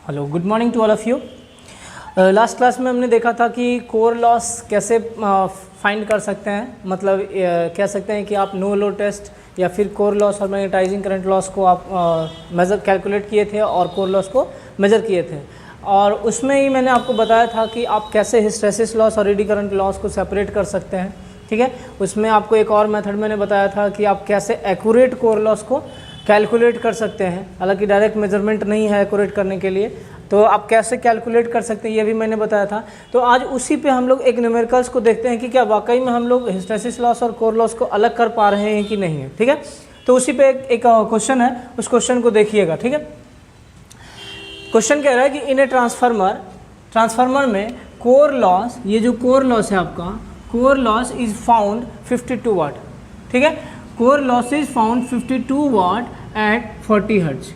Hello, good morning to all of you. Last class में हमने देखा था कि कोर लॉस कैसे फाइंड कर सकते हैं। मतलब कह सकते हैं कि आप नो लो टेस्ट या फिर कोर लॉस और मैग्नेटाइजिंग करंट लॉस को आप मेज़र कैलकुलेट किए थे और कोर लॉस को मेज़र किए थे। और उसमें ही मैंने आपको बताया था कि आप कैसे हिस्टैरिसीस लॉस और एडी करंट लॉस को सेपरेट कर सकते हैं। ठीक है, उसमें आपको एक और मेथड मैंने बताया था कि आप कैसे एक्यूरेट कोर लॉस को कैलकुलेट कर सकते हैं। हालांकि डायरेक्ट मेजरमेंट नहीं है एक्यूरेट करने के लिए, तो आप कैसे कैलकुलेट कर सकते हैं ये भी मैंने बताया था। तो आज उसी पे हम लोग एक न्यूमेरिकल्स को देखते हैं कि क्या वाकई में हम लोग हिस्टैरिसीस लॉस और कोर लॉस को अलग कर पा रहे हैं कि नहीं है। ठीक है, तो उसी पे एक क्वेश्चन है, उस क्वेश्चन को देखिएगा। ठीक है, क्वेश्चन कह रहा है कि इन ए ट्रांसफार्मर में कोर लॉस, ये जो कोर लॉस है आपका, core loss is found 52 watt. ठीक है, core loss is found 52 watt at 40 hertz.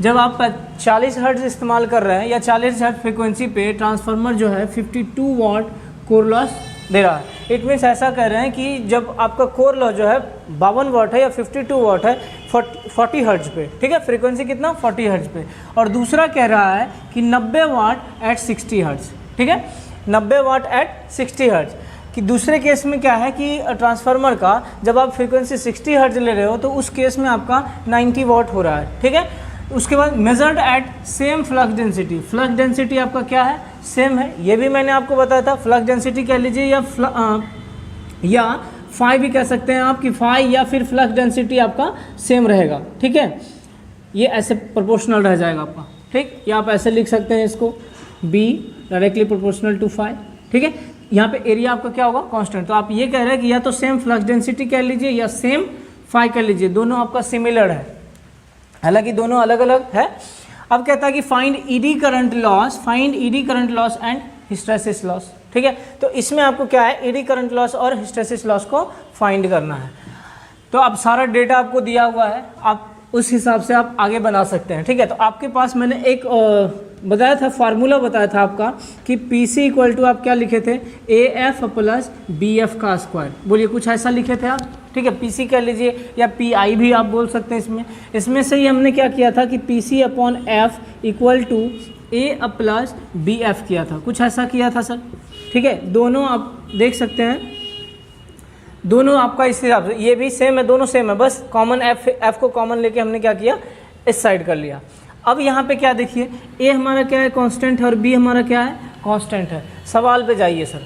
जब आप 40 हर्ट्ज इस्तेमाल कर रहे हैं या 40 हर्ट्ज फ्रीक्वेंसी पे ट्रांसफार्मर जो है 52 वाट कोर लॉस दे रहा है। इट मीन्स ऐसा कह रहे हैं कि जब आपका कोर लॉस जो है 52 वाट है या 52 वाट है 40 हर्ट्ज पे। ठीक है, फ्रीक्वेंसी कितना 40 हर्ट्ज पे। और दूसरा कह रहा है कि 90 वाट एट 60 हर्ट्ज। ठीक है, 90 वाट एट 60 हर्ट्ज। कि दूसरे केस में क्या है कि ट्रांसफार्मर का जब आप फ्रीक्वेंसी 60 हर्ट्ज ले रहे हो तो उस केस में आपका 90 वाट हो रहा है। ठीक है, उसके बाद measured eight same flux density. Flux density आपका क्या है, सेम है। ये भी मैंने आपको बताया था। फ्लक्स डेंसिटी कह लीजिए या फाई भी कह सकते हैं आप, कि फाई या फिर फ्लक्स डेंसिटी आपका सेम रहेगा। ठीक है, ये ऐसे प्रोपोर्शनल रह जाएगा आपका। ठीक, या आप ऐसे लिख सकते हैं इसको, B directly proportional to phi. ठीक है, यहाँ पे एरिया आपका क्या होगा, कांस्टेंट। तो आप ये कह रहे हैं कि या तो सेम फ्लक्स डेंसिटी कह लीजिए या सेम फाई कह लीजिए, दोनों आपका सिमिलर है, हालांकि दोनों अलग अलग है। अब कहता है कि find ED current loss, find ED current loss and hysteresis loss. ठीक है, तो इसमें आपको क्या है, ईडी करंट लॉस और हिस्टैरिसीस लॉस को फाइंड करना है। तो अब सारा डेटा आपको दिया हुआ है, आप उस हिसाब से आप आगे बना सकते हैं। ठीक है, तो आपके पास मैंने एक बताया था, फार्मूला बताया था आपका कि PC इक्वल टू आप क्या लिखे थे, AF प्लस BF का स्क्वायर। बोलिए, कुछ ऐसा लिखे थे आप। ठीक है, PC कह लीजिए या PI भी आप बोल सकते हैं। इसमें से ही हमने क्या किया था कि PC upon F equal to A plus BF किया था, कुछ ऐसा किया था सर। ठीक है, दोनों आप देख सकते हैं, दोनों आपका इस हिसाब से, ये भी सेम है, दोनों सेम है, बस कॉमन F को कॉमन लेके हमने क्या किया, इस साइड कर लिया। अब यहाँ पे क्या देखिए, A हमारा क्या है, कांस्टेंट है, और B हमारा क्या है, कांस्टेंट है। सवाल पे जाइए सर।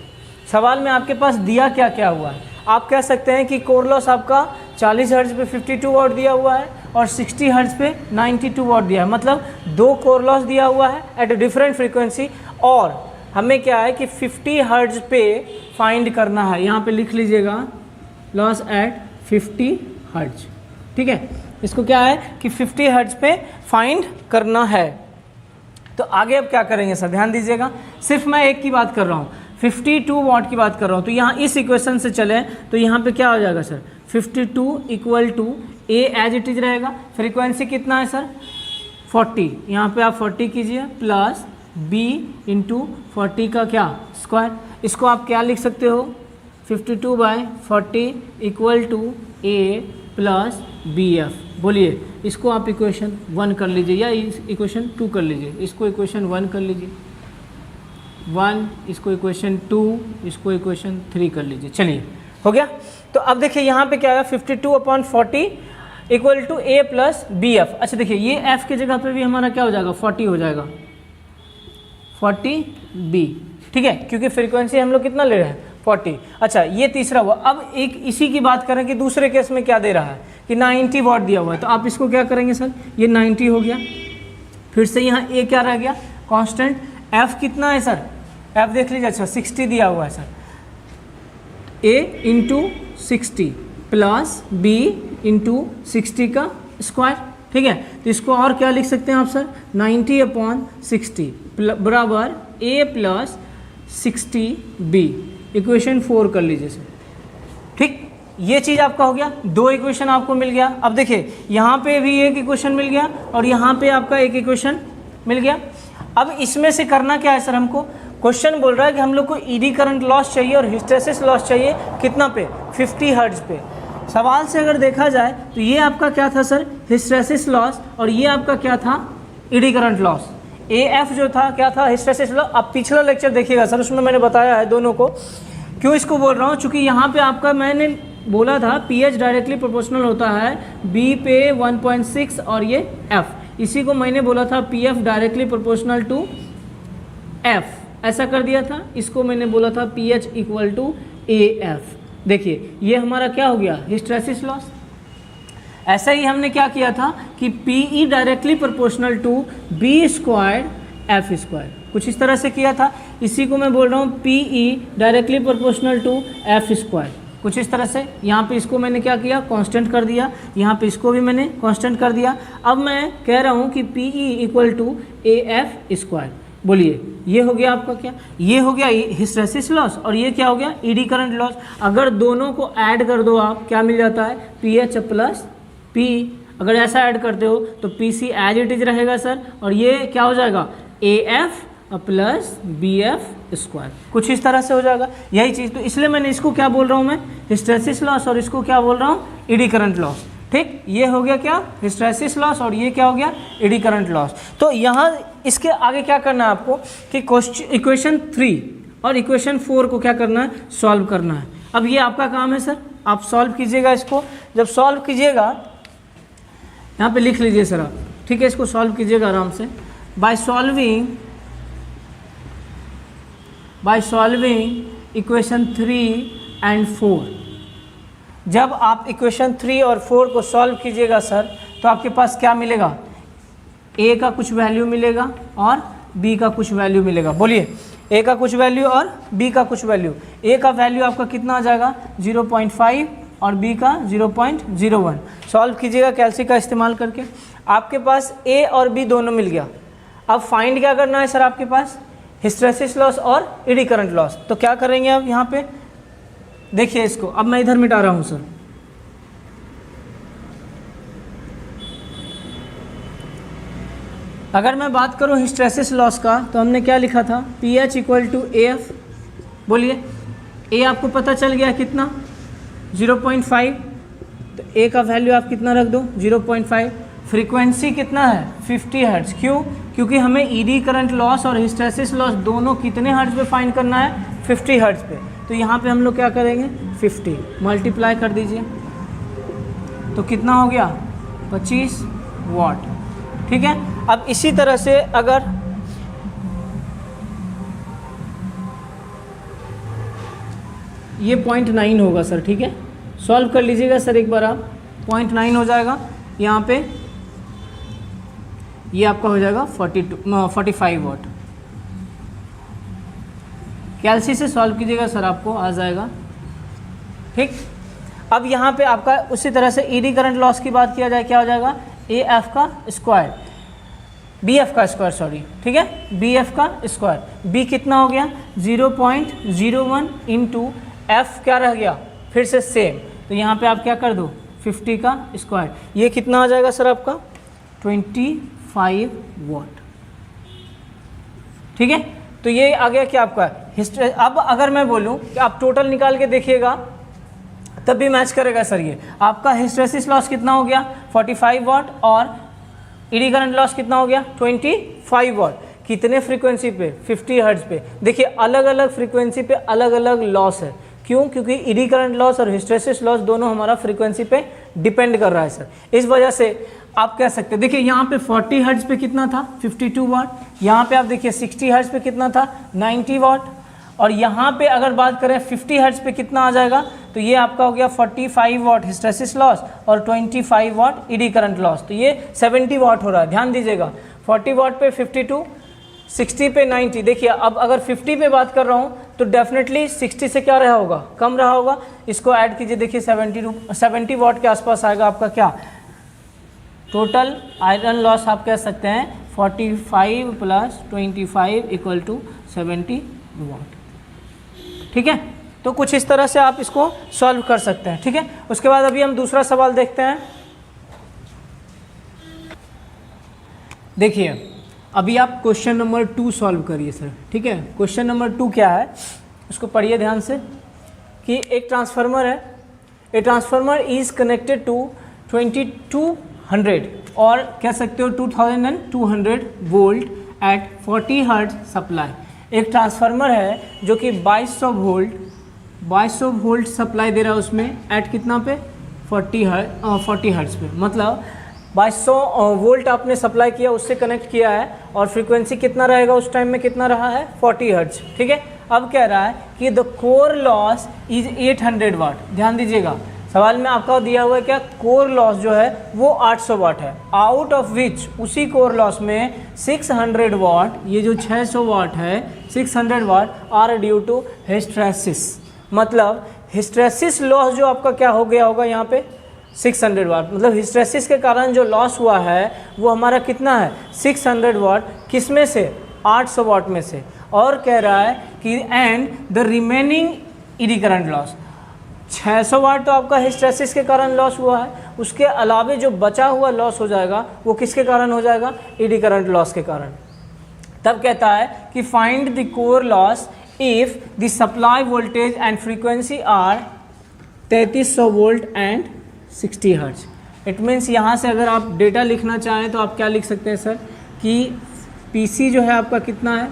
सवाल में आपके पास दिया क्या क्या हुआ है। आप कह सकते हैं कि कोर लॉस आपका 40 हर्ट्ज पे 52 वाट दिया हुआ है और 60 हर्ट्ज पे 92 वाट दिया है। मतलब दो कोर लॉस दिया हुआ है एट डिफरेंट फ्रीक्वेंसी, और हमें क्या है कि 50 हर्ट्ज पे फाइंड करना है। यहाँ पे लिख लीजिएगा, लॉस एट 50 हर्ट्ज। ठीक है, इसको क्या है कि 50 हर्ट्ज पे फाइंड करना है। तो आगे अब क्या करेंगे सर, ध्यान दीजिएगा। सिर्फ मैं एक की बात कर रहा हूँ, 52 वाट की बात कर रहा हूँ। तो यहाँ इस इक्वेशन से चले तो यहाँ पे क्या हो जाएगा sir, 52 equal to A as it is रहेगा। फ्रीक्वेंसी कितना है सर, 40। यहाँ पे आप 40 कीजिए प्लस B इंटू 40 का क्या स्क्वायर। इसको आप क्या लिख सकते हो, 52/40 equal to A plus BF। बोलिए, इसको आप इक्वेशन 1 कर लीजिए या इक्वेशन 2 कर लीजिए। इसको इक्वेशन 1 कर लीजिए 1, इसको इक्वेशन 2, इसको इक्वेशन 3 कर लीजिए। चलिए, हो गया। तो अब देखिए यहाँ पे क्या है, 52/40 equal to A plus BF। अच्छा देखिए, ये F की जगह पे भी हमारा क्या हो जाएगा, 40 हो जाएगा, 40B। ठीक है, क्योंकि फ्रीक्वेंसी हम लोग कितना ले रहे हैं, 40। अच्छा, ये तीसरा हुआ। अब एक इसी की बात करें कि दूसरे केस में क्या दे रहा है कि 90 वाट दिया हुआ है। तो आप इसको क्या करेंगे सर, ये 90 हो गया। फिर से यहाँ A क्या रह गया, कांस्टेंट। F कितना है सर, F देख लीजिए। अच्छा, 60 दिया हुआ है sir, A into 60 plus B into 60 का स्क्वायर। ठीक है, तो इसको और क्या लिख सकते हैं आप सर, 90/60 बराबर A प्लस 60B। इक्वेशन 4 कर लीजिए सर। ठीक, ये चीज़ आपका हो गया, दो इक्वेशन आपको मिल गया। अब देखिए, यहाँ पे भी एक इक्वेशन मिल गया और यहाँ पे आपका एक इक्वेशन मिल गया। अब इसमें से करना क्या है सर, हमको क्वेश्चन बोल रहा है कि हम लोग को ईडी करंट लॉस चाहिए और हिस्टैरिसीस लॉस चाहिए कितना पे, 50 हर्ट्ज पे। सवाल से अगर देखा जाए तो ये आपका क्या था सर, हिस्टैरिसीस लॉस, और ये आपका क्या था, ED current loss. A F जो था क्या था, हिस्टैरिसीस लॉ। अब पिछला लेक्चर देखिएगा सर, उसमें मैंने बताया है दोनों को। क्यों इसको बोल रहा हूँ, चूँकि यहाँ पे आपका मैंने बोला था पी एच डायरेक्टली प्रोपोर्शनल होता है बी पे 1.6 और ये एफ, इसी को मैंने बोला था P F directly proportional to F, ऐसा कर दिया था। इसको मैंने बोला था P H equal to A F. देखिए ये हमारा क्या हो गया, हिस्टैरिसीस लॉस। ऐसा ही हमने क्या किया था कि P E directly proportional to B squared F square, कुछ इस तरह से किया था। इसी को मैं बोल रहा हूँ P E directly proportional to F square, कुछ इस तरह से। यहाँ पे इसको मैंने क्या किया, कांस्टेंट कर दिया, यहाँ पे इसको भी मैंने कांस्टेंट कर दिया। अब मैं कह रहा हूँ कि P E equal to A F square. बोलिए ये हो गया आपका क्या, ये हो गया हिस्टैरिसीस लॉस और ये क्या हो गया, ईडी करंट लॉस। अगर दोनों को ऐड कर दो आप, क्या मिल जाता है, पी एच प्लस पी। अगर ऐसा ऐड करते हो तो P C as it is रहेगा सर, और ये क्या हो जाएगा, A F plus B F square, कुछ इस तरह से हो जाएगा यही चीज़। तो इसलिए मैंने इसको क्या बोल रहा हूँ मैं, हिस्टैरिसीस लॉस, और इसको क्या बोल रहा हूँ, ईडी करंट लॉस। ठीक, ये हो गया क्या, हिस्टैरिसीस लॉस, और ये क्या हो गया, ईडी करंट लॉस। तो यहाँ इसके आगे क्या करना है आपको कि क्वेश्चन इक्वेशन 3 और इक्वेशन 4 को क्या करना है, सॉल्व करना है। अब ये आपका काम है सर, आप सॉल्व कीजिएगा इसको। जब सॉल्व कीजिएगा, यहाँ पे लिख लीजिए सर आप, ठीक है, इसको सॉल्व कीजिएगा आराम से। बाय सॉल्विंग इक्वेशन 3 एंड 4, जब आप इक्वेशन 3 और 4 को सॉल्व कीजिएगा सर, तो आपके पास क्या मिलेगा, ए का कुछ वैल्यू मिलेगा और बी का कुछ वैल्यू मिलेगा। बोलिए, ए का कुछ वैल्यू और बी का कुछ वैल्यू। ए का वैल्यू आपका कितना आ जाएगा, 0.5 और बी का 0.01। सॉल्व कीजिएगा कैल्सी का इस्तेमाल करके, आपके पास ए और बी दोनों मिल गया। अब फाइंड क्या करना है सर, आपके पास हिस्टैरिसीस लॉस और ईडी करंट लॉस। तो क्या करेंगे अब यहाँ पे, देखिए इसको, अब मैं इधर मिटा रहा हूँ सर। अगर मैं बात करूँ हिस्टैरिसीस लॉस का, तो हमने क्या लिखा था, P H equal to A F. बोलिए, ए आपको पता चल गया कितना, 0.5, तो ए का वैल्यू आप कितना रख दो, 0.5। फ्रीक्वेंसी कितना है, 50 हर्ट्ज। क्यों, क्योंकि हमें ईडी करंट लॉस और हिस्टैरिसीस लॉस दोनों कितने हर्ट्ज पे फाइंड करना है, 50 हर्ट्ज पे। तो यहाँ पे हम लोग क्या करेंगे, 50 मल्टीप्लाई कर दीजिए, तो कितना हो गया, 25 वाट। ठीक है, अब इसी तरह से अगर ये 0.9 होगा सर, ठीक है, सॉल्व कर लीजिएगा सर एक बार आप, 0.9 हो जाएगा यहाँ पे, ये आपका हो जाएगा 45 वाट। कैल्सी से सॉल्व कीजिएगा सर, आपको आ जाएगा। ठीक, अब यहाँ पे आपका उसी तरह से ईडी करंट लॉस की बात किया जाए, क्या हो जाएगा, ए एफ का स्क्वायर, बी एफ का स्क्वायर, सॉरी, ठीक है, बी एफ का स्क्वायर। बी कितना हो गया, 0.01 इंटू एफ क्या रह गया, फिर से सेम, तो यहाँ पे आप क्या कर दो, 50 का स्क्वायर। ये कितना आ जाएगा सर आपका, 25 वाट। ठीक है, तो ये आ गया क्या आपका हिस्ट्री। अब अगर मैं बोलूँ कि आप टोटल निकाल के देखिएगा, तब भी मैच करेगा सर। ये आपका हिस्टैरिसीस लॉस कितना हो गया, 45 वाट, और ईडी करंट लॉस कितना हो गया, 25 वाट। कितने फ्रीक्वेंसी पे, 50 हर्ट्ज पे। देखिए अलग अलग फ्रीक्वेंसी पे अलग अलग लॉस है। क्यों, क्योंकि ईडी करंट लॉस और हिस्टैरिसीस लॉस दोनों हमारा फ्रीक्वेंसी पे डिपेंड कर रहा है सर। इस वजह से आप कह सकते हैं, देखिए यहाँ पे 40 हर्ट्ज पे कितना था, 52 वाट। यहाँ पे आप देखिए 60 हर्ट्ज पे कितना था, 90 वाट। और यहाँ पे अगर बात करें 50 हर्ट्ज पे कितना आ जाएगा, तो ये आपका हो गया 45 वाट हिस्टैरिसीस लॉस और 25 वाट ईडी करंट लॉस। तो ये 70 वाट हो रहा है, ध्यान दीजिएगा। 40 वाट पे 52, 60 पे 90। देखिए अब अगर 50 पे बात कर रहा हूँ तो डेफिनेटली 60 से क्या रहा होगा, कम रहा होगा। इसको ऐड कीजिए, देखिए 70 वाट के आसपास आएगा आपका क्या, टोटल आयरन लॉस आप कह सकते हैं 45 प्लस 25 इक्वल टू 70 वाट। ठीक है, तो कुछ इस तरह से आप इसको सॉल्व कर सकते हैं। ठीक है, उसके बाद अभी हम दूसरा सवाल देखते हैं। देखिए अभी आप क्वेश्चन नंबर 2 सॉल्व करिए सर। ठीक है, क्वेश्चन नंबर 2 क्या है, उसको पढ़िए ध्यान से। कि एक ट्रांसफार्मर है, a transformer is connected to 2200 और कह सकते हो 2200 वोल्ट एट 40 हर्ट्ज सप्लाई। एक ट्रांसफार्मर है जो कि 2200 वोल्ट सप्लाई दे रहा है उसमें एट कितना पे 40 हर्ट्ज पे, मतलब 2200 वोल्ट आपने सप्लाई किया, उससे कनेक्ट किया है और फ्रीक्वेंसी कितना रहेगा उस टाइम में, कितना रहा है 40 हर्ट्ज। ठीक है, अब कह रहा है कि द कोर लॉस इज 800 वाट। ध्यान दीजिएगा, सवाल में आपका दिया हुआ है क्या, कोर लॉस जो है वो 800 वाट है, आउट ऑफ विच उसी कोर लॉस में 600 वाट, ये जो 600 वाट है 600 watt are due to hysteresis. मतलब हिस्टेरेसिस लॉस जो आपका क्या हो गया होगा यहाँ पे 600 वाट, मतलब हिस्टेरेसिस के कारण जो लॉस हुआ है वो हमारा कितना है 600 वाट, किस में से 800 वाट में से। और कह रहा है कि and the remaining ED current loss, 600 वाट तो आपका हिस्टेरेसिस के कारण लॉस हुआ है, उसके अलावे जो बचा हुआ लॉस हो जाएगा वो किसके कारण हो जाएगा, ईडी करंट लॉस के कारण। तब कहता है कि find the core loss if the supply voltage and frequency are 3300 volt and 60 hertz. It means यहाँ से अगर आप डेटा लिखना चाहें तो आप क्या लिख सकते हैं सर, कि पीसी जो है आपका कितना है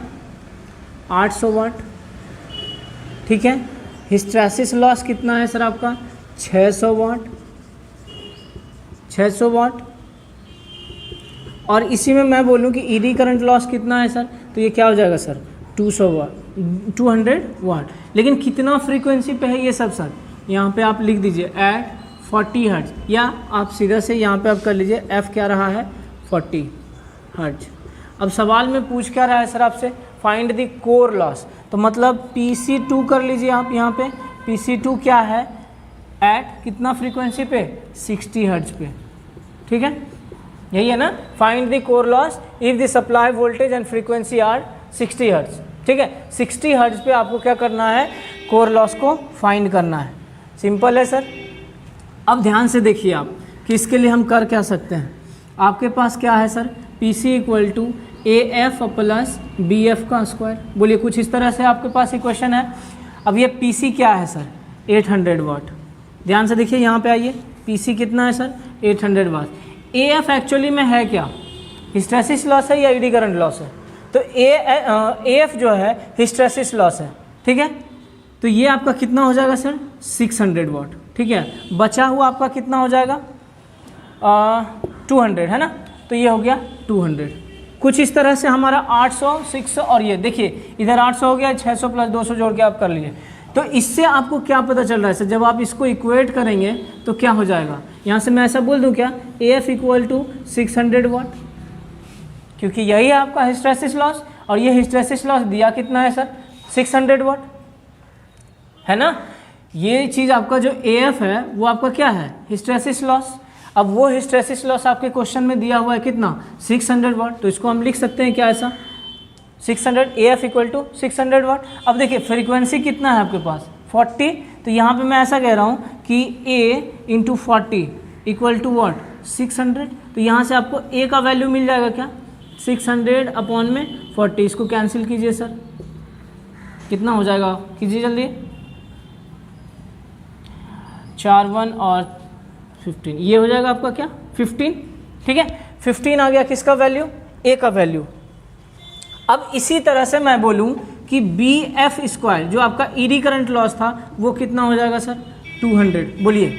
800 वाट, ठीक है, हिस्टेरेसिस लॉस कितना है सर आपका 600 वाट, और इसी में मैं बोलूँ कि ईडी करंट लॉस कितना है सर, तो ये क्या हो जाएगा सर 200 वाट। लेकिन कितना फ्रीक्वेंसी पे है ये सब सर, यहाँ पे आप लिख दीजिए एट 40 हर्ट्ज, या आप सीधा से यहाँ पे आप कर लीजिए एफ क्या रहा है 40 हर्ट्ज। अब सवाल में पूछ क्या रहा है सर आपसे, फाइंड द कोर लॉस, तो मतलब PC2 कर लीजिए आप यहाँ पे, PC2 क्या है एट कितना फ्रीक्वेंसी पे 60 हर्ट्ज पे, ठीक है, यही है ना। Find the core loss if the supply voltage and frequency are 60 hertz, ठीक है, 60 हर्ट्ज पे आपको क्या करना है, कोर लॉस को फाइंड करना है। सिंपल है सर। अब ध्यान से देखिए आप कि इसके लिए हम कर क्या सकते हैं, आपके पास क्या है sir, PC equal to AF plus BF का स्क्वायर। बोलिए, कुछ इस तरह से आपके पास इक्वेशन है। अब ये PC क्या है सर 800 वाट, ध्यान से देखिए यहाँ पे आइए, PC कितना है सर 800 वाट। AF एक्चुअली में है क्या, हिस्टेरेसिस लॉस है या ईडी करंट लॉस है, तो AF जो है हिस्टेरेसिस लॉस है, ठीक है। तो ये आपका कितना हो जाएगा सर 600 वाट, ठीक है। बचा हुआ आपका कितना हो जाएगा 200 है ना, तो ये हो गया 200। कुछ इस तरह से हमारा 800 600 और ये देखिए इधर 800 हो गया, 600 प्लस 200 जोड़ के आप कर लीजिए। तो इससे आपको क्या पता चल रहा है सर, जब आप इसको इक्वेट करेंगे तो क्या हो जाएगा, यहाँ से मैं ऐसा बोल दूँ क्या, AF इक्वल टू 600 वाट, क्योंकि यही है आपका हिस्टेरेसिस लॉस, और ये हिस्टेरेसिस लॉस दिया कितना है सर 600 वाट, है ना। ये चीज़ आपका जो AF है वो आपका क्या है हिस्टेरेसिस लॉस। अब वो हिस्टेरेसिस लॉस आपके क्वेश्चन में दिया हुआ है कितना 600 वाट, तो इसको हम लिख सकते हैं क्या ऐसा 600, AF इक्वल टू 600 वाट। अब देखिए फ्रीक्वेंसी कितना है आपके पास 40, तो यहाँ पे मैं ऐसा कह रहा हूँ कि A इंटू 40 इक्वल टू वाट 600, तो यहाँ से आपको A का वैल्यू मिल जाएगा क्या 600 अपॉन में 40, इसको कैंसिल कीजिए सर, कितना हो जाएगा कीजिए जल्दी, 4 1 और 15, ये हो जाएगा आपका क्या 15, ठीक है। 15 आ गया किसका वैल्यू, A का वैल्यू। अब इसी तरह से मैं बोलूं कि BF स्क्वायर जो आपका ईडी करंट लॉस था वो कितना हो जाएगा सर 200। बोलिए,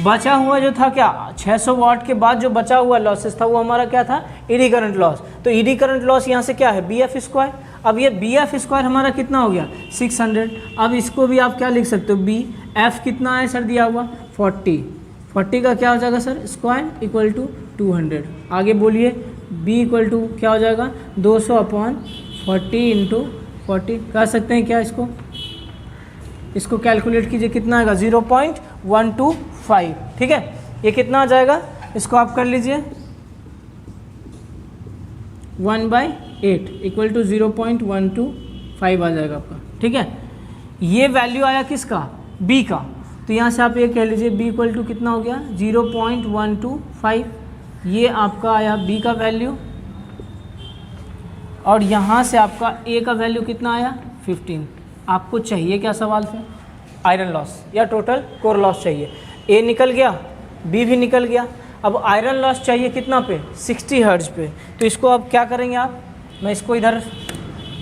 बचा हुआ जो था क्या 600 वाट के बाद जो बचा हुआ लॉसेस था वो हमारा क्या था ईडी करंट लॉस, तो ईडी करंट लॉस यहाँ से क्या है BF स्क्वायर। अब ये BF स्क्वायर हमारा कितना हो गया 600। अब इसको भी आप क्या लिख सकते हो, BF कितना है सर दिया हुआ 40 का क्या हो जाएगा सर स्क्वायर इक्वल टू 200। आगे बोलिए, B इक्वल टू क्या हो जाएगा 200 अपॉन 40 इंटू 40, कर सकते हैं क्या इसको कैलकुलेट कीजिए, कितना आएगा 0.125, ठीक है। ये कितना आ जाएगा, इसको आप कर लीजिए 1/8 इक्वल टू 0.125 आ जाएगा आपका, ठीक है। ये वैल्यू आया किसका B का, तो यहाँ से आप ये कह लीजिए B इक्वल टू कितना हो गया 0.125, ये आपका आया B का वैल्यू, और यहाँ से आपका A का वैल्यू कितना आया 15। आपको चाहिए क्या सवाल से, आयरन लॉस या टोटल कोर लॉस चाहिए। A निकल गया, B भी निकल गया। अब आयरन लॉस चाहिए कितना पे 60 हर्ट्ज पे, तो इसको अब क्या करेंगे आप मैं इसको इधर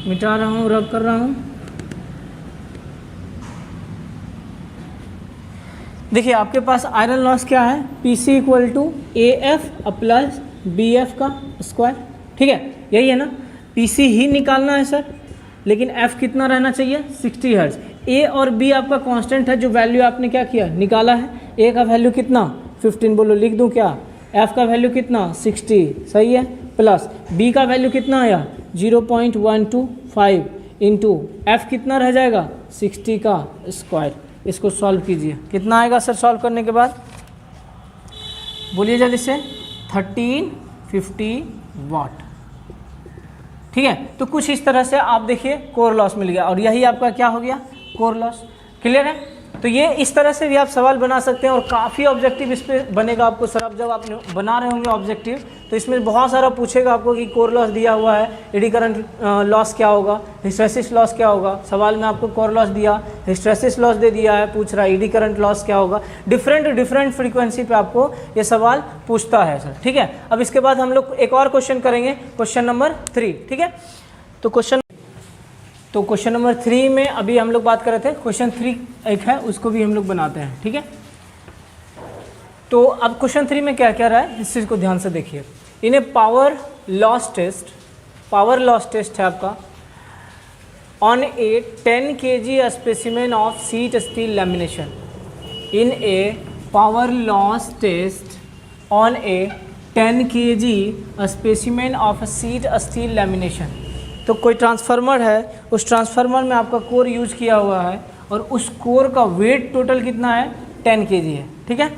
मिटा रहा हूँ, रब कर रहा हूँ। देखिए आपके पास आयरन लॉस क्या है, PC equal to AF plus BF का स्क्वायर, ठीक है, यही है ना। PC ही निकालना है सर, लेकिन F कितना रहना चाहिए, 60 हर्ट्ज। A और B आपका कांस्टेंट है, जो वैल्यू आपने क्या किया, निकाला है। A का वैल्यू कितना, 15, बोलो लिख दूं क्या। F का वैल्यू कितना, 60, सही है, प्लस B का वैल्यू कितना आया, 0.125 इंटू F कितना रह जाएगा, 60 का स्क्वायर। इसको सॉल्व कीजिए, कितना आएगा सर सॉल्व करने के बाद, बोलिए जल्दी से, 1350 वाट, ठीक है। तो कुछ इस तरह से आप देखिए कोर लॉस मिल गया, और यही आपका क्या हो गया, कोर लॉस। क्लियर है। तो ये इस तरह से भी आप सवाल बना सकते हैं, और काफ़ी ऑब्जेक्टिव इस पर बनेगा आपको सर। अब जब आप बना रहे होंगे ऑब्जेक्टिव, तो इसमें बहुत सारा पूछेगा आपको कि कोर लॉस दिया हुआ है, एडी करंट लॉस क्या होगा, हिस्टैरिसीस लॉस क्या होगा। सवाल में आपको कोर लॉस दिया, हिस्टैरिसीस लॉस दे दिया है, पूछ रहा है एडी करंट लॉस क्या होगा। डिफरेंट फ्रीक्वेंसी पे आपको ये सवाल पूछता है सर, ठीक है। अब इसके बाद हम लोग एक और क्वेश्चन करेंगे, क्वेश्चन नंबर 3, ठीक है। तो क्वेश्चन नंबर 3 में अभी हम लोग बात कर रहे थे, क्वेश्चन 3 एक है, उसको भी हम लोग बनाते हैं, ठीक है। तो अब क्वेश्चन 3 में क्या क्या रहा है, इस चीज़ को ध्यान से देखिए। In a power loss test है आपका, on a 10 kg specimen of sheet steel lamination. In a power loss test on a 10 kg specimen of sheet steel lamination. तो कोई ट्रांसफार्मर है, उस ट्रांसफार्मर में आपका कोर यूज किया हुआ है, और उस कोर का वेट टोटल कितना है, 10 kg है, ठीक है।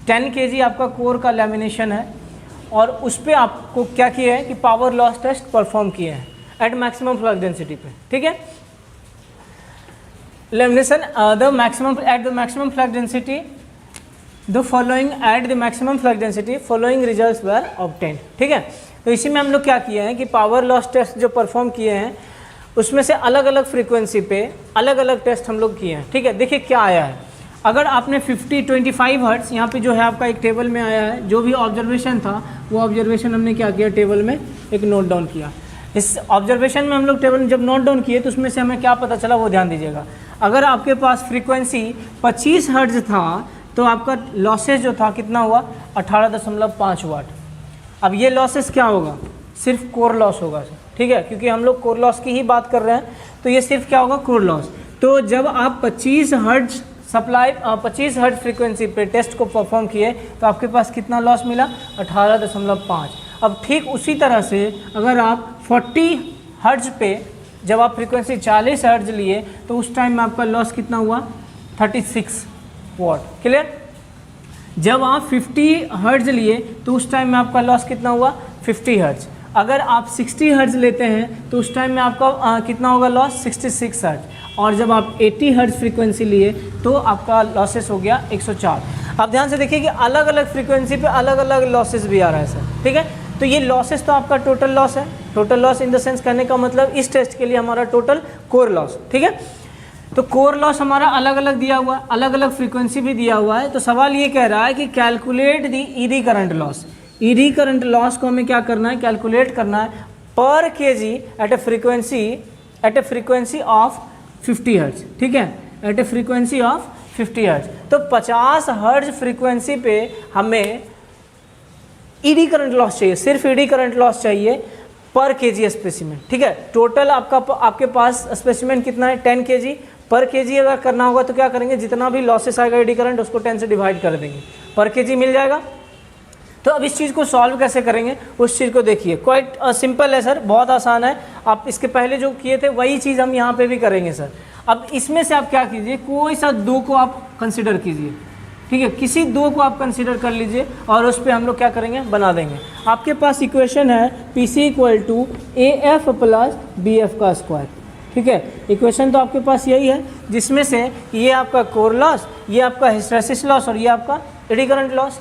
10 kg आपका कोर का लैमिनेशन है, और उस पर आपको क्या किया है कि पावर लॉस टेस्ट परफॉर्म किए हैं एट मैक्सिमम फ्लक्स डेंसिटी पे, ठीक है। Lamination the maximum at the maximum flux density the following at the maximum flux density following results were obtained, ठीक है। तो इसी में हम लोग क्या किए हैं कि पावर लॉस टेस्ट जो परफॉर्म किए हैं, उसमें से अलग अलग फ्रीक्वेंसी पे अलग अलग टेस्ट हम लोग किए हैं, ठीक है। देखिए क्या आया है, अगर आपने 25 हर्ट्स यहाँ पे जो है आपका एक टेबल में आया है, जो भी ऑब्जर्वेशन था वो ऑब्जर्वेशन हमने क्या किया, टेबल में एक नोट डाउन किया। इस ऑब्जर्वेशन में हम लोग टेबल में जब नोट डाउन किए, तो उसमें से हमें क्या पता चला, वो ध्यान दीजिएगा। अगर आपके पास फ्रीक्वेंसी 25 हर्ट्ज था, तो आपका लॉसेज जो था कितना हुआ, 18.5 वाट। अब ये लॉसेस क्या होगा, सिर्फ कोर लॉस होगा सर, ठीक है, क्योंकि हम लोग कोर लॉस की ही बात कर रहे हैं। तो ये सिर्फ क्या होगा, कोर लॉस। तो जब आप 25 हर्ट्ज फ्रीक्वेंसी पे टेस्ट को परफॉर्म किए, तो आपके पास कितना लॉस मिला, 18.5। अब ठीक उसी तरह से अगर आप 40 हर्ट्ज पे, जब आप फ्रीक्वेंसी 40 हर्ट्ज लिए, तो उस टाइम में आपका लॉस कितना हुआ, 36 वाट। क्लियर। जब आप 50 हर्ट्ज लिए, तो उस टाइम में आपका लॉस कितना हुआ, 50 हर्ट्ज। अगर आप 60 हर्ट्ज लेते हैं, तो उस टाइम में आपका कितना होगा लॉस, 66 हर्ट्ज। और जब आप 80 हर्ट्ज फ्रीक्वेंसी लिए, तो आपका लॉसेस हो गया 104। अब ध्यान से देखिए कि अलग अलग फ्रीक्वेंसी पे अलग अलग लॉसेस भी आ रहा है सर, ठीक है। तो ये लॉसेस तो आपका टोटल लॉस है, total loss in the sense कहने का मतलब इस टेस्ट के लिए हमारा टोटल कोर लॉस, ठीक है। तो कोर लॉस हमारा अलग अलग दिया हुआ है, अलग अलग फ्रीक्वेंसी भी दिया हुआ है। तो सवाल ये कह रहा है कि calculate the eddy current loss. Eddy current loss को हमें क्या करना है, कैलकुलेट करना है per KG at a frequency of 50 hertz, ठीक है, at a frequency of 50 hertz. तो 50 हर्ट्ज फ्रीक्वेंसी पे हमें ईडी करंट लॉस चाहिए, सिर्फ ईडी करंट लॉस चाहिए पर केजी स्पेसिमेन, ठीक है। टोटल आपके पास स्पेसिमेन कितना है, 10 kg पर केजी। अगर करना होगा तो क्या करेंगे, जितना भी लॉसेस आएगा एडी करंट, उसको 10 से डिवाइड कर देंगे, पर केजी मिल जाएगा। तो अब इस चीज़ को सॉल्व कैसे करेंगे, उस चीज़ को देखिए। क्वाइट सिंपल है सर, बहुत आसान है। आप इसके पहले जो किए थे वही चीज़ हम यहाँ पे भी करेंगे सर। अब इसमें से आप क्या कीजिए, कोई सा दो को आप कंसिडर कीजिए, ठीक है, किसी दो को आप कंसिडर कर लीजिए, और उस पर हम लोग क्या करेंगे, बना देंगे। आपके पास इक्वेशन है PC equal to AF plus BF का स्क्वायर, ठीक है। इक्वेशन तो आपके पास यही है, जिसमें से ये आपका कोर लॉस, ये आपका हिस्टैरिसीस लॉस, और ये आपका एडी करंट लॉस।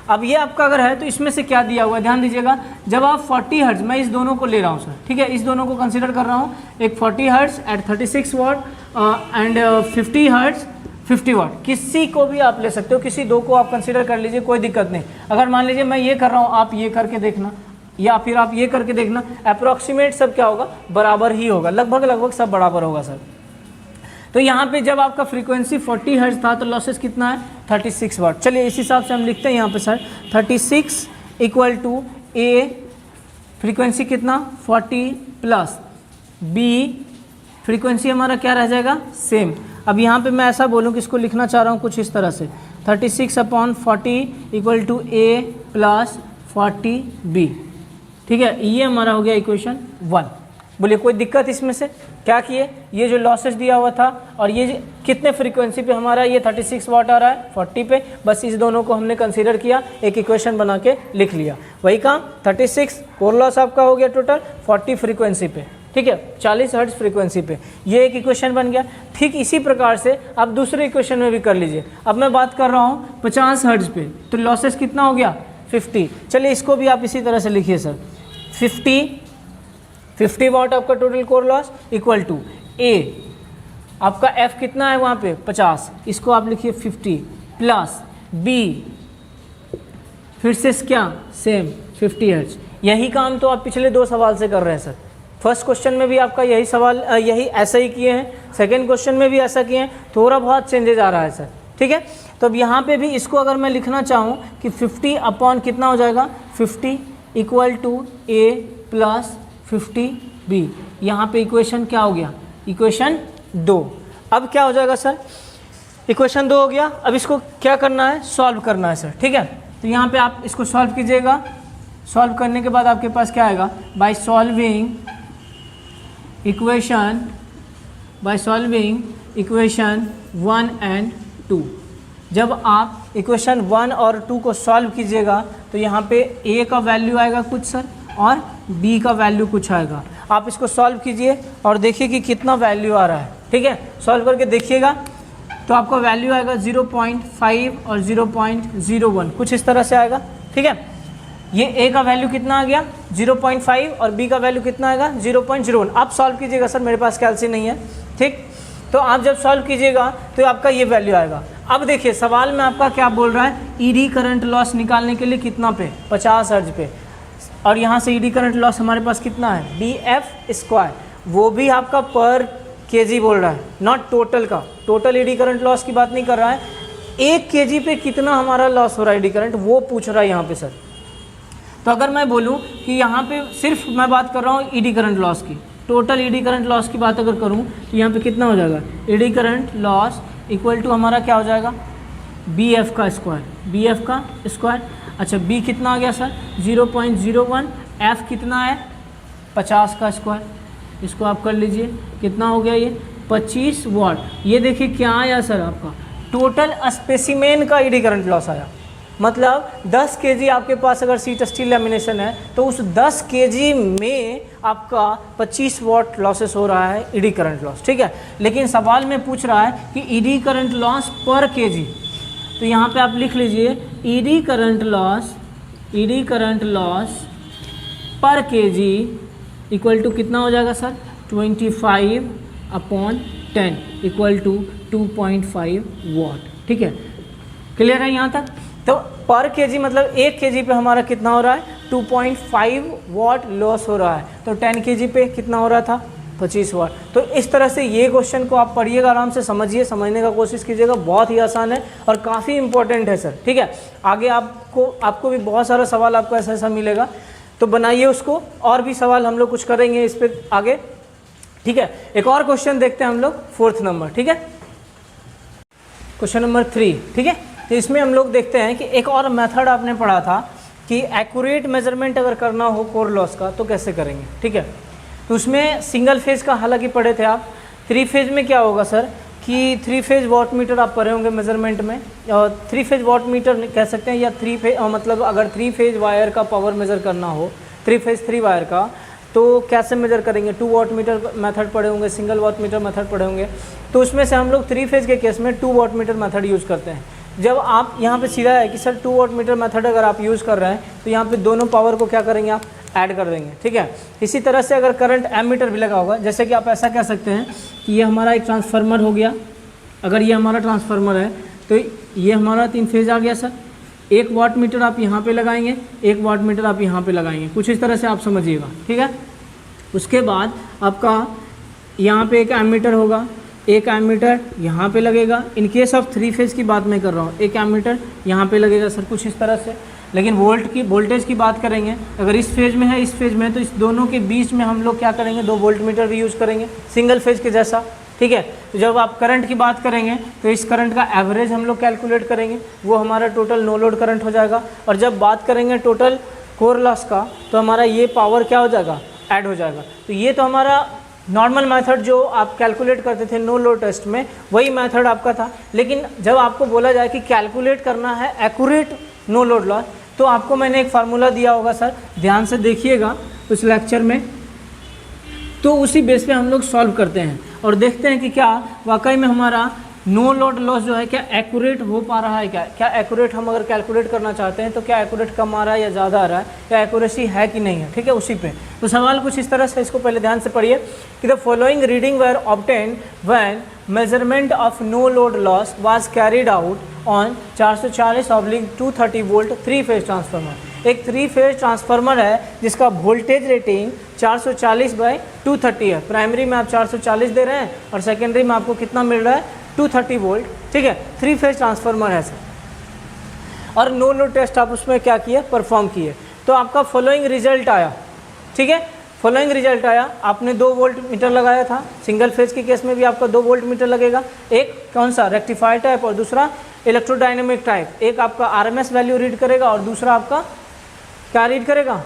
अब ये आपका अगर है, तो इसमें से क्या दिया हुआ है, ध्यान दीजिएगा। जब आप 40 हर्ट्ज, मैं इस दोनों को ले रहा हूँ सर, ठीक है, इस दोनों को कंसिडर कर रहा हूँ। एक 40 hertz at 36 watt and 50 hertz 50 watt. किसी को भी आप ले सकते हो, किसी दो को आप कंसिडर कर लीजिए, कोई दिक्कत नहीं। अगर मान लीजिए मैं ये कर रहा हूँ, आप ये करके देखना, या फिर आप ये करके देखना, अप्रॉक्सीमेट सब क्या होगा, बराबर ही होगा, लगभग सब बराबर होगा सर। तो यहाँ पे जब आपका फ्रीक्वेंसी 40 हर्ट्ज था तो लॉसेस कितना है, 36 वाट। चलिए इस हिसाब से हम लिखते हैं यहाँ पे sir 36 equal to A frequency कितना 40 प्लस बी फ्रीक्वेंसी हमारा क्या रह जाएगा, सेम। अब यहाँ पे मैं ऐसा बोलूँ कि इसको लिखना चाह रहा हूँ कुछ इस तरह से 36/40 equal to A plus 40 B. ठीक है, ये हमारा हो गया इक्वेशन 1। बोलिए कोई दिक्कत इसमें से? क्या किए, ये जो लॉसेस दिया हुआ था और ये कितने फ्रीक्वेंसी पे हमारा ये 36 वाट आ रहा है 40 पे, बस इस दोनों को हमने कंसीडर किया, एक इक्वेशन बना के लिख लिया। वही काम 36 कोर लॉस आपका हो गया टोटल 40 फ्रीक्वेंसी पे, ठीक है, 40 हर्ट्ज फ्रीक्वेंसी पे, ये एक इक्वेशन बन गया। ठीक इसी प्रकार से आप दूसरे इक्वेशन में भी कर लीजिए। अब मैं बात कर रहा हूँ 50 हर्ट्ज पे, तो लॉसेस कितना हो गया 50। चलिए इसको भी आप इसी तरह से लिखिए सर 50 वाट आपका total core loss equal to a आपका एफ कितना है वहाँ पे 50, इसको आप लिखिए 50 प्लस बी फिर से क्या सेम 50 हर्ट्ज। यही काम तो आप पिछले 2 सवाल से कर रहे हैं सर। फर्स्ट क्वेश्चन में भी आपका यही सवाल यही ऐसा ही किए हैं, सेकेंड क्वेश्चन में भी ऐसा किए हैं, थोड़ा बहुत चेंजेज आ रहा है सर। ठीक है, तो अब यहाँ पे भी इसको अगर मैं लिखना चाहूँ कि 50 अपॉन कितना हो जाएगा 50 equal to A plus 50 B, यहाँ पे इक्वेशन क्या हो गया, इक्वेशन 2। अब क्या हो जाएगा सर, इक्वेशन 2 हो गया। अब इसको क्या करना है, सॉल्व करना है सर। ठीक है, तो यहाँ पे आप इसको सॉल्व कीजिएगा। सॉल्व करने के बाद आपके पास क्या आएगा, बाय सॉल्विंग इक्वेशन 1 एंड 2। जब आप इक्वेशन 1 और 2 को सॉल्व कीजिएगा तो यहाँ पे a का वैल्यू आएगा कुछ सर और b का वैल्यू कुछ आएगा। आप इसको सॉल्व कीजिए और देखिए कि कितना वैल्यू आ रहा है। ठीक है, सॉल्व करके देखिएगा तो आपका वैल्यू आएगा 0.5 और 0.01 कुछ इस तरह से आएगा। ठीक है, ये a का वैल्यू कितना आ गया 0.5 और b का वैल्यू कितना आएगा 0.01। आप सॉल्व कीजिएगा सर, मेरे पास कैलसी नहीं है। ठीक, तो आप जब सॉल्व कीजिएगा तो आपका ये वैल्यू आएगा। अब देखिए सवाल में आपका क्या बोल रहा है, ईडी करंट लॉस निकालने के लिए कितना पे 50 हर्ट्ज पे, और यहाँ से ईडी करंट लॉस हमारे पास कितना है BF², वो भी आपका पर केजी बोल रहा है, नॉट टोटल का। टोटल ईडी करंट लॉस की बात नहीं कर रहा है, 1 केजी पे कितना हमारा लॉस हो रहा है ईडी करंट, वो पूछ रहा है यहाँ पे सर। तो अगर मैं बोलूँ कि यहाँ पे सिर्फ मैं बात कर रहा हूँ ईडी करंट लॉस की, टोटल ईडी करंट लॉस की बात अगर करूँ तो यहाँ पे कितना हो जाएगा, eddy current loss equal to हमारा क्या हो जाएगा BF का स्क्वायर। अच्छा B कितना आ गया सर 0.01, F कितना है 50 का स्क्वायर, इसको आप कर लीजिए कितना हो गया ये 25 वाट। ये देखिए क्या आया सर, आपका टोटल स्पेसिमेन का ईडी करंट लॉस आया। मतलब 10 केजी आपके पास अगर शीट स्टील लैमिनेशन है तो उस 10 केजी में आपका 25 वाट लॉसेस हो रहा है ईडी करंट लॉस। ठीक है, लेकिन सवाल में पूछ रहा है कि ईडी करंट लॉस पर केजी, तो यहाँ पे आप लिख लीजिए ईडी करंट लॉस पर केजी इक्वल टू कितना हो जाएगा सर 25/10 इक्वल टू 2.5 वाट। ठीक है, क्लियर है यहाँ तक? तो पर केजी मतलब 1 केजी पे हमारा कितना हो रहा है 2.5 वाट लॉस हो रहा है, तो 10 केजी पे कितना हो रहा था 25 वाट। तो इस तरह से ये क्वेश्चन को आप पढ़िएगा, आराम से समझिए, समझने का कोशिश कीजिएगा, बहुत ही आसान है और काफ़ी इंपॉर्टेंट है सर। ठीक है, आगे आपको भी बहुत सारा सवाल आपको ऐसा मिलेगा, तो बनाइए उसको, और भी सवाल हम लोग कुछ करेंगे इस पर आगे। ठीक है, एक और क्वेश्चन देखते हैं हम लोग 4th नंबर। ठीक है, क्वेश्चन नंबर 3। ठीक है, तो इसमें हम लोग देखते हैं कि एक और मेथड आपने पढ़ा था कि एक्यूरेट मेजरमेंट अगर करना हो कोर लॉस का तो कैसे करेंगे। ठीक है, तो उसमें सिंगल फेज का हालांकि पढ़े थे आप, 3 फेज में क्या होगा सर कि 3 फेज वाट मीटर आप पढ़े होंगे मेजरमेंट में, और 3 फेज वाट मीटर कह सकते हैं, या 3 फेज मतलब अगर 3 फेज वायर का पावर मेज़र करना हो 3 फेज 3 वायर का, तो कैसे मेज़र करेंगे, 2 वाट मीटर मेथड पढ़े होंगे, सिंगल वाट मीटर मेथड पढ़े होंगे। तो उसमें से हम लोग 3 फेज के केस में 2 वाट मीटर मेथड यूज़ करते हैं। जब आप यहाँ पे सीधा है कि सर 2 वाट मीटर मेथड अगर आप यूज़ कर रहे हैं तो यहाँ पे दोनों पावर को क्या करेंगे, आप ऐड कर देंगे। ठीक है, इसी तरह से अगर करंट एमीटर भी लगा होगा, जैसे कि आप ऐसा कह सकते हैं कि ये हमारा एक ट्रांसफार्मर हो गया, अगर ये हमारा ट्रांसफार्मर है तो ये हमारा 3 फेज आ गया सर। 1 वाट मीटर आप यहाँ पे लगाएंगे, 1 वाट मीटर आप यहाँ पे लगाएंगे, कुछ इस तरह से आप समझिएगा, ठीक है। उसके बाद आपका यहाँ पे एक एमीटर होगा, एक एमीटर यहाँ पे लगेगा। इन केस ऑफ 3 फेज की बात मैं कर रहा हूँ, एक एमीटर यहाँ पे लगेगा सर कुछ इस तरह से। लेकिन वोल्टेज की बात करेंगे, अगर इस फेज में है, इस फेज में है, तो इस दोनों के बीच में हम लोग क्या करेंगे, 2 वोल्ट मीटर भी यूज़ करेंगे सिंगल फेज के जैसा, ठीक है। तो जब आप करंट की बात करेंगे तो इस करंट का एवरेज हम लोग कैलकुलेट करेंगे, वो हमारा टोटल नो लोड करंट हो जाएगा। और जब बात करेंगे टोटल कोर लॉस का, तो हमारा ये पावर क्या हो जाएगा, ऐड हो जाएगा। तो ये तो हमारा नॉर्मल मेथड जो आप कैलकुलेट करते थे नो लोड टेस्ट में, वही मेथड आपका था। लेकिन जब आपको बोला जाए कि कैलकुलेट करना है एक्यूरेट नो लोड लॉस, तो आपको मैंने एक फार्मूला दिया होगा सर, ध्यान से देखिएगा उस लेक्चर में, तो उसी बेस पे हम लोग सॉल्व करते हैं और देखते हैं कि क्या वाकई में हमारा नो लोड लॉस जो है क्या एक्यूरेट हो पा रहा है, क्या एक्यूरेट हम अगर कैलकुलेट करना चाहते हैं तो क्या एक्यूरेट कम आ रहा है या ज़्यादा आ रहा है, या एक्यूरेसी है कि नहीं है, ठीक है। उसी पे तो सवाल कुछ इस तरह से, इसको पहले ध्यान से पढ़िए कि the following reading were obtain when measurement of no load loss was carried out on 440/230 volt 3 phase transformer. एक 3 फेज ट्रांसफार्मर है जिसका वोल्टेज रेटिंग 440/230 है। प्राइमरी में आप 440 दे रहे हैं और सेकेंडरी में आपको कितना मिल रहा है, 230 वोल्ट, ठीक है। 3 फेज ट्रांसफार्मर है सर। और नो लोड टेस्ट आप उसमें क्या किए, परफॉर्म किए, तो आपका फॉलोइंग रिजल्ट आया, ठीक है। फॉलोइंग रिजल्ट आया, आपने 2 वोल्ट मीटर लगाया था, सिंगल फेज के केस में भी आपका 2 वोल्ट मीटर लगेगा। एक कौन सा, रेक्टिफायर टाइप, और दूसरा इलेक्ट्रोडायनेमिक टाइप। एक आपका आरएमएस वैल्यू रीड करेगा और दूसरा आपका क्या रीड करेगा,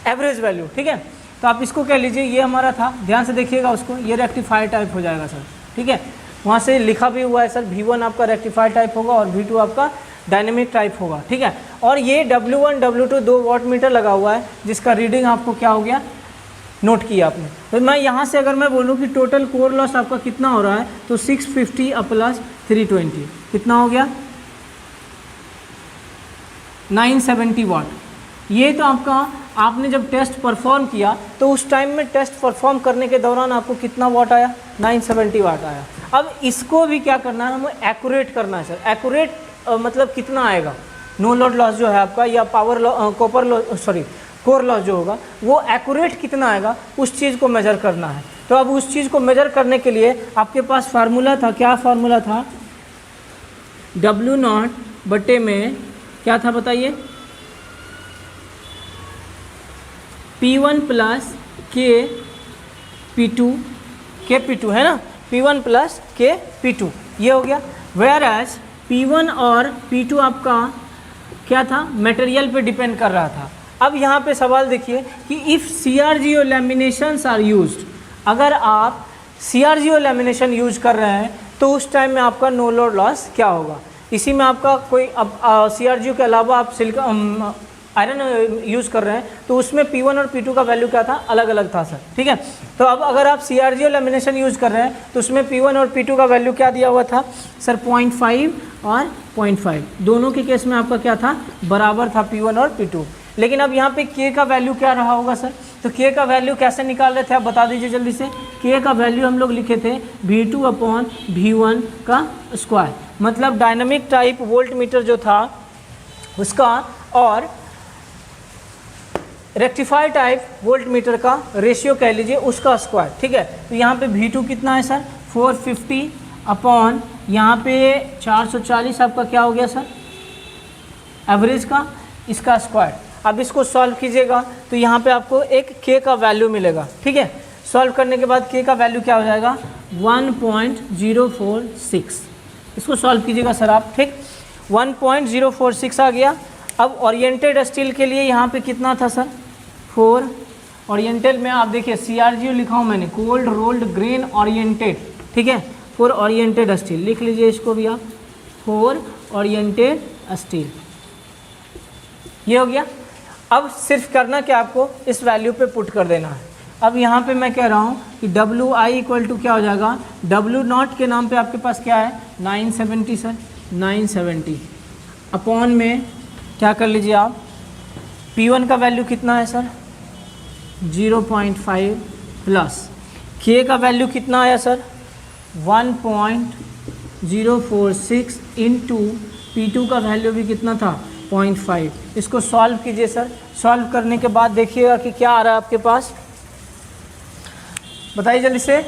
एवरेज वैल्यू, ठीक है। तो आप इसको कह लीजिए, ये हमारा था, ध्यान से देखिएगा उसको, ये रेक्टिफायर टाइप हो जाएगा सर, ठीक है। वहाँ से लिखा भी हुआ है सर, V1 आपका रेक्टिफायर टाइप होगा और V2 आपका डायनेमिक टाइप होगा, ठीक है। और ये W1 W2 2 वाट मीटर लगा हुआ है, जिसका रीडिंग आपको क्या हो गया, नोट किया आपने। तो मैं यहाँ से अगर मैं बोलूँ कि टोटल कोर लॉस आपका कितना हो रहा है, तो 650 + 320 कितना हो गया, 970 वाट। ये तो आपने जब टेस्ट परफॉर्म किया तो उस टाइम में टेस्ट परफॉर्म करने के दौरान आपको कितना वाट आया, 970 वाट आया। अब इसको भी क्या करना है, हमें एक्यूरेट करना है सर। एक्यूरेट मतलब कितना आएगा, नो लोड लॉस जो है आपका, या कोर लॉस जो होगा, वो एक्यूरेट कितना आएगा, उस चीज़ को मेजर करना है। तो अब उस चीज़ को मेजर करने के लिए आपके पास फार्मूला था, क्या फार्मूला था, W0 बटे में क्या था बताइए, P1 + K है ना, P1 + K ये हो गया। वेयर एज P1 और P2 आपका क्या था, मटेरियल पे डिपेंड कर रहा था। अब यहाँ पे सवाल देखिए कि if CRGO laminations are used, अगर आप CRGO लैमिनेशन यूज कर रहे हैं तो उस टाइम में आपका नो लोड लॉस क्या होगा। इसी में आपका कोई अब CRGO के अलावा आप आयरन यूज़ कर रहे हैं, तो उसमें P1 और P2 का वैल्यू क्या था, अलग अलग था सर, ठीक है। तो अब अगर आप CRGO लैमिनेशन यूज़ कर रहे हैं तो उसमें P1 और P2 का वैल्यू क्या दिया हुआ था सर, 0.5 और 0.5, दोनों के केस में आपका क्या था, बराबर था P1 और P2। लेकिन अब यहाँ पे K का वैल्यू क्या रहा होगा सर, तो K का वैल्यू कैसे निकाल रहे थे आप बता दीजिए जल्दी से। K का वैल्यू हम लोग लिखे थे V2/V1 का स्क्वायर, मतलब डायनामिक टाइप वोल्ट मीटर जो था उसका और रेक्टिफायर टाइप वोल्ट मीटर का रेशियो कह लीजिए, उसका स्क्वायर, ठीक है। तो यहाँ पे V2 कितना है सर, 450 यहाँ पे 440 आपका क्या हो गया सर, एवरेज का, इसका स्क्वायर। अब इसको सॉल्व कीजिएगा तो यहाँ पे आपको एक K का वैल्यू मिलेगा, ठीक है। सॉल्व करने के बाद K का वैल्यू क्या हो जाएगा, 1.046। इसको सॉल्व कीजिएगा सर आप, ठीक, 1.046 आ गया। अब ओरिएंटेड स्टील के लिए यहाँ पे कितना था सर, 4। ओरिएंटेड में आप देखिए CRGO लिखा हूँ मैंने, कोल्ड रोल्ड ग्रेन ओरिएंटेड, ठीक है, 4 ओरिएंटेड स्टील लिख लीजिए इसको भी आप, 4 ओरिएंटेड स्टील, ये हो गया। अब सिर्फ करना क्या, आपको इस वैल्यू पे पुट कर देना है। अब यहाँ पे मैं कह रहा हूँ कि WI = क्या हो जाएगा, W0 के नाम पे आपके पास क्या है, 970 सर, 970 अपॉन में क्या कर लीजिए आप, P1 का वैल्यू कितना है सर, 0.5 प्लस K का वैल्यू कितना आया सर, 1.046 इंटू P2 का वैल्यू भी कितना था 0.5। इसको सॉल्व कीजिए सर। सॉल्व करने के बाद देखिएगा कि क्या आ रहा है आपके पास, बताइए जल्दी से।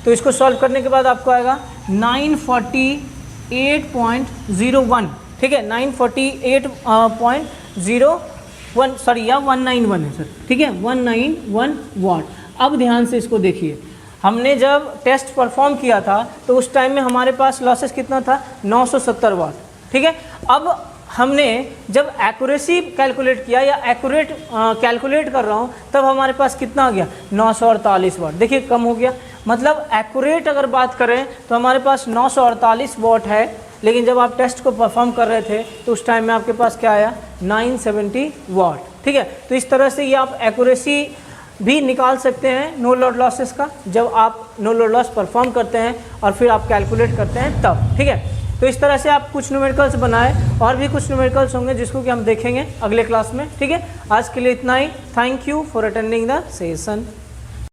तो इसको सॉल्व करने के बाद आपको आएगा 948.01, ठीक है 948.01 सॉरी या 191 है सर, ठीक है 191 वाट। अब ध्यान से इसको देखिए, हमने जब टेस्ट परफॉर्म किया था तो उस टाइम में हमारे पास लॉसेस कितना था 970 वाट, ठीक है। अब हमने जब एक्यूरेसी कैलकुलेट किया या एक्यूरेट कैलकुलेट कर रहा हूँ तब हमारे पास कितना आ गया 948 वाट। देखिए कम हो गया, मतलब एक्यूरेट अगर बात करें तो हमारे पास 948 वाट है, लेकिन जब आप टेस्ट को परफॉर्म कर रहे थे तो उस टाइम में आपके पास क्या आया 970 वाट, ठीक है। तो इस तरह से ये आप एक्यूरेसी भी निकाल सकते हैं नो लोड लॉसेस का, जब आप नो लोड लॉस परफॉर्म करते हैं और फिर आप कैलकुलेट करते हैं तब, ठीक है। तो इस तरह से आप कुछ न्यूमेरिकल्स बनाए, और भी कुछ न्यूमेरिकल्स होंगे जिसको कि हम देखेंगे अगले क्लास में, ठीक है। आज के लिए इतना ही। Thank you for attending the session.